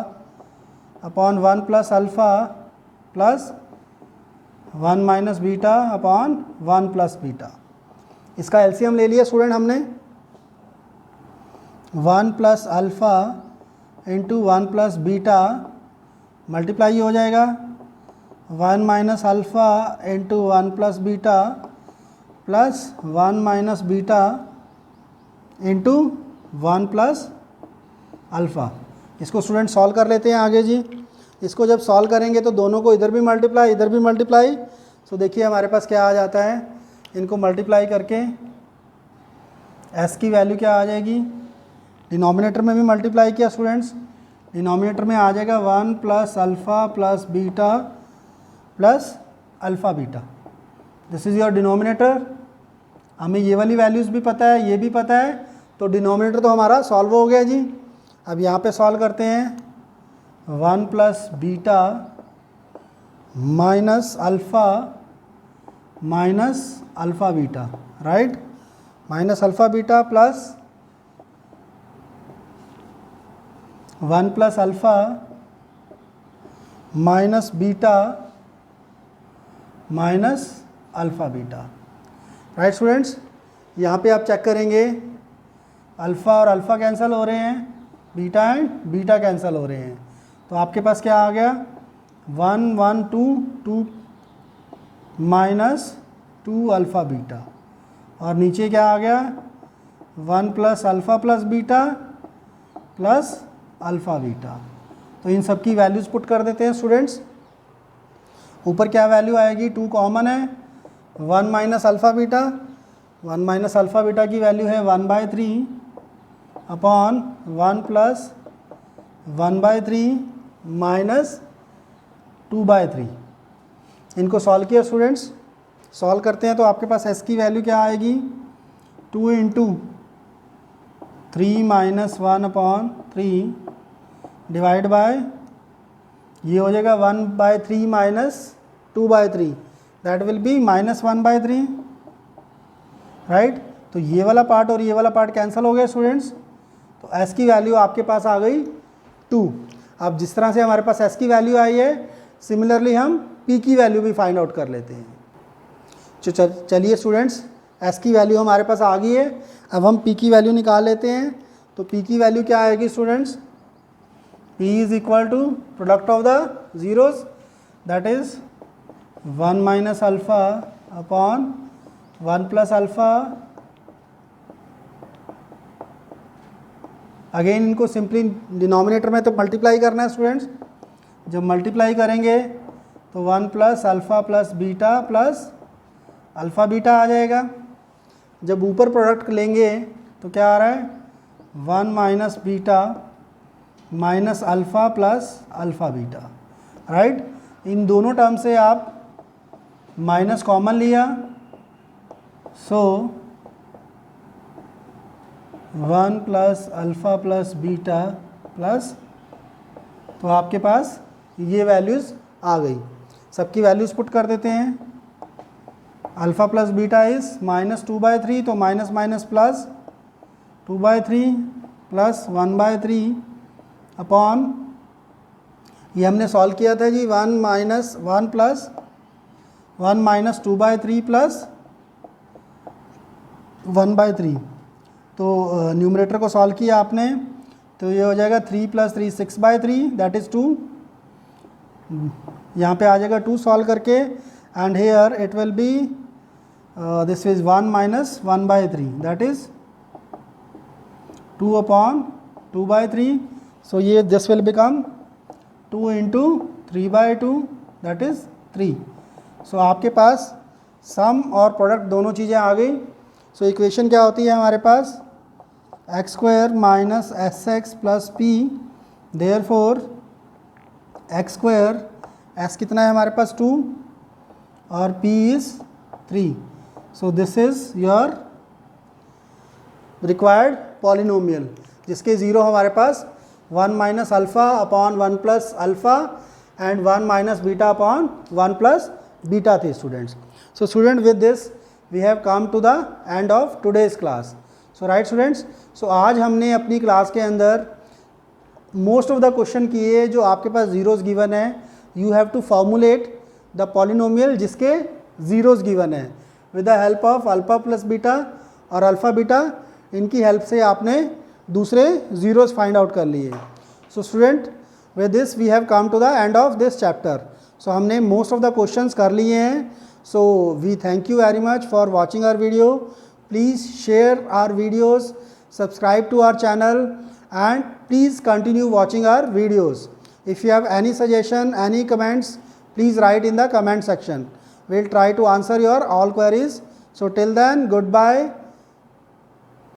upon 1 plus alpha plus 1 minus beta upon 1 plus beta. इसका एलसीएम ले लिया स्टूडेंट हमने, 1 plus alpha into 1 plus beta multiply हो जाएगा 1 minus alpha into 1 plus beta plus 1 minus beta into 1 plus alpha. इसको स्टूडेंट सॉल्व कर लेते हैं आगे जी। इसको जब सॉल्व करेंगे तो दोनों को इधर भी मल्टीप्लाई, इधर भी मल्टीप्लाई। तो देखिए हमारे पास क्या आ जाता है, इनको मल्टीप्लाई करके s की वैल्यू क्या आ जाएगी, डिनोमिनेटर में भी मल्टीप्लाई किया स्टूडेंट्स, डिनोमिनेटर में आ जाएगा 1 plus alpha plus beta plus alpha beta. This is your denominator. हमें ये वाली वैल्यूज़ भी पता है, ये भी पता है, तो डिनोमिनेटर तो हमारा सॉल्व हो गया जी। अब यहाँ पे सॉल्व करते हैं, 1 plus beta minus alpha minus alpha beta, right, minus alpha beta plus 1 plus alpha minus beta minus alpha beta, right students. यहाँ पे आप चेक करेंगे, अल्फ़ा और अल्फ़ा कैंसिल हो रहे हैं, बीटा एंड बीटा कैंसिल हो रहे हैं। तो आपके पास क्या आ गया, 1 1 2 2 माइनस 2 अल्फ़ा बीटा, और नीचे क्या आ गया, 1 plus alpha plus beta plus alpha beta. तो इन सब की वैल्यूज़ पुट कर देते हैं स्टूडेंट्स। ऊपर क्या वैल्यू आएगी, 2 कॉमन है, 1 minus alpha beta, 1 minus alpha beta की वैल्यू है 1/3 अपॉन 1 प्लस 1/3 माइनस 2/3। इनको सॉल्व किया स्टूडेंट्स, सॉल्व करते हैं तो आपके पास s की वैल्यू क्या आएगी, 2 इंटू 3 माइनस 1/3 डिवाइड बाय, ये हो जाएगा 1/3 minus 2/3, that will B -1/3, right. तो ये वाला पार्ट और ये वाला पार्ट कैंसिल हो गया स्टूडेंट्स। तो s की वैल्यू आपके पास आ गई 2। अब जिस तरह से हमारे पास s की वैल्यू आई है, सिमिलरली हम p की वैल्यू भी फाइंड आउट कर लेते हैं। चलिए स्टूडेंट्स, s की वैल्यू हमारे पास आ गई है, अब हम p की वैल्यू निकाल लेते हैं। तो p की वैल्यू क्या आएगी students, p is equal to product of the zeros, that is 1 minus alpha upon 1 plus alpha. Again इनको सिंपली डिनोमिनेटर में तो मल्टीप्लाई करना है स्टूडेंट्स। जब मल्टीप्लाई करेंगे तो 1 plus alpha plus beta plus alpha beta आ जाएगा। जब ऊपर प्रोडक्ट लेंगे तो क्या आ रहा है, 1 minus beta minus alpha plus alpha beta, right. इन दोनों टर्म से आप माइनस कॉमन लिया, so 1 plus alpha plus beta plus, तो आपके पास ये वैल्यूज़ आ गई। सबकी वैल्यूज़ पुट कर देते हैं। अल्फ़ा प्लस बीटा इज़ -2/3, तो minus minus plus 2/3 plus 1/3 upon, ये हमने सॉल्व किया था जी, 1 माइनस 1 प्लस 1 माइनस 2/3 प्लस 1/3। तो न्यूमरेटर को सॉल्व किया आपने, तो ये हो जाएगा 3 प्लस 3 6/3 दैट इज़ 2। यहाँ पे आ जाएगा 2 सॉल्व करके, and here it will be this is 1 minus 1/3 that is 2 upon 2/3। सो ये this will become 2 into 3/2 that is 3। सो आपके पास सम और प्रोडक्ट दोनों चीज़ें आ गई। सो इक्वेशन क्या होती है हमारे पास, x square minus s x plus p, therefore x square, s कितना है हमारे पास 2 और p is 3। So this is your required polynomial, जिसके ज़ीरो हमारे पास 1 minus alpha upon 1 plus alpha and 1 minus beta upon 1 plus beta थे students. So student with this we have come to the end of today's class. So right students, सो आज हमने अपनी क्लास के अंदर मोस्ट ऑफ द क्वेश्चन किए जो आपके पास ज़ीरोज़ गिवन है। You have to formulate the polynomial जिसके ज़ीरोज़ गिवन है with the help of alpha plus beta और अल्फ़ा बीटा, इनकी हेल्प से आपने दूसरे ज़ीरोज़ फाइंड आउट कर लिए। So student with this we have come to the end of this chapter. So हमने मोस्ट ऑफ द क्वेश्चंस कर लिए हैं। So we thank you very much for watching our video. Please share our videos, subscribe to our channel, and please continue watching our videos. If you have any suggestion, any comments, please write in the comment section. We'll try to answer your all queries. So till then, goodbye.